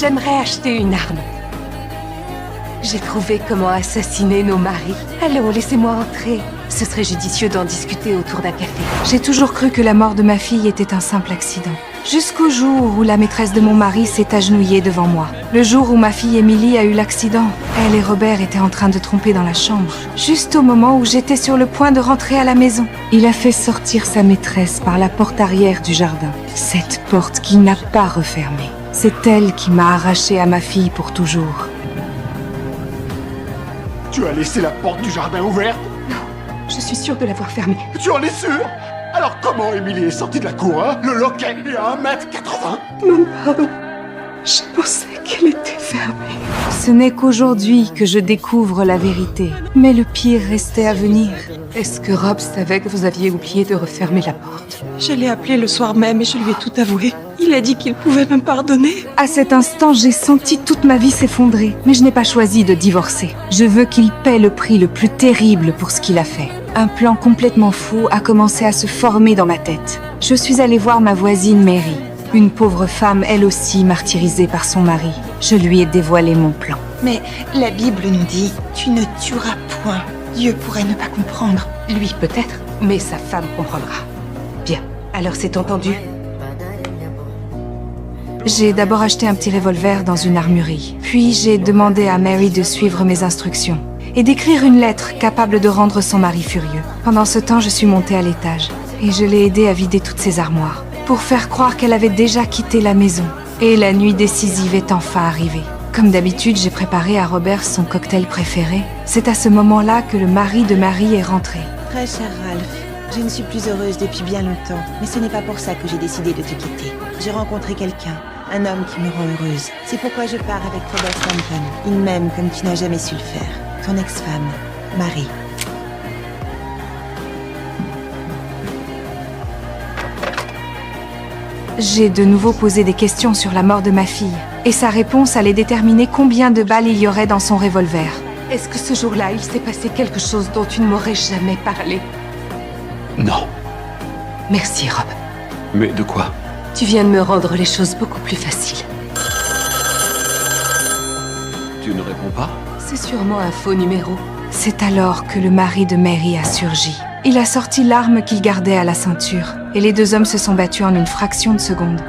J'aimerais acheter une arme. J'ai trouvé comment assassiner nos maris. Allons, laissez-moi entrer. Ce serait judicieux d'en discuter autour d'un café. J'ai toujours cru que la mort de ma fille était un simple accident. Jusqu'au jour où la maîtresse de mon mari s'est agenouillée devant moi. Le jour où ma fille Emily a eu l'accident, elle et Robert étaient en train de tromper dans la chambre. Juste au moment où j'étais sur le point de rentrer à la maison. Il a fait sortir sa maîtresse par la porte arrière du jardin. Cette porte qu'il n'a pas refermée. C'est elle qui m'a arraché à ma fille pour toujours. Tu as laissé la porte du jardin ouverte? Je suis sûre de l'avoir fermée. Tu en es sûr? Alors comment Emily est sortie de la cour, hein? Le loquet est à 1,80 m? Non, pardon. Je pensais qu'elle était fermée. Ce n'est qu'aujourd'hui que je découvre la vérité. Mais le pire restait à venir. Est-ce que Rob savait que vous aviez oublié de refermer la porte? Je l'ai appelé le soir même et je lui ai tout avoué. Il a dit qu'il pouvait me pardonner. À cet instant, j'ai senti toute ma vie s'effondrer. Mais je n'ai pas choisi de divorcer. Je veux qu'il paie le prix le plus terrible pour ce qu'il a fait. Un plan complètement fou a commencé à se former dans ma tête. Je suis allée voir ma voisine Mary. Une pauvre femme, elle aussi, martyrisée par son mari. Je lui ai dévoilé mon plan. Mais la Bible nous dit « Tu ne tueras point ». Dieu pourrait ne pas comprendre. Lui peut-être, mais sa femme comprendra. Bien, alors c'est entendu. J'ai d'abord acheté un petit revolver dans une armurerie. Puis j'ai demandé à Mary de suivre mes instructions et d'écrire une lettre capable de rendre son mari furieux. Pendant ce temps, je suis montée à l'étage et je l'ai aidée à vider toutes ses armoires pour faire croire qu'elle avait déjà quitté la maison. Et la nuit décisive est enfin arrivée. Comme d'habitude, j'ai préparé à Robert son cocktail préféré. C'est à ce moment-là que le mari de Marie est rentré. Très cher Ralph, je ne suis plus heureuse depuis bien longtemps, mais ce n'est pas pour ça que j'ai décidé de te quitter. J'ai rencontré quelqu'un, un homme qui me rend heureuse. C'est pourquoi je pars avec Robert Stanton. Il m'aime comme tu n'as jamais su le faire. Ton ex-femme, Marie. J'ai de nouveau posé des questions sur la mort de ma fille. Et sa réponse allait déterminer combien de balles il y aurait dans son revolver. Est-ce que ce jour-là, il s'est passé quelque chose dont tu ne m'aurais jamais parlé? Non. Merci, Rob. Mais de quoi? Tu viens de me rendre les choses beaucoup plus faciles. Tu ne réponds pas? C'est sûrement un faux numéro. C'est alors que le mari de Mary a surgi. Il a sorti l'arme qu'il gardait à la ceinture. Et les deux hommes se sont battus en une fraction de seconde.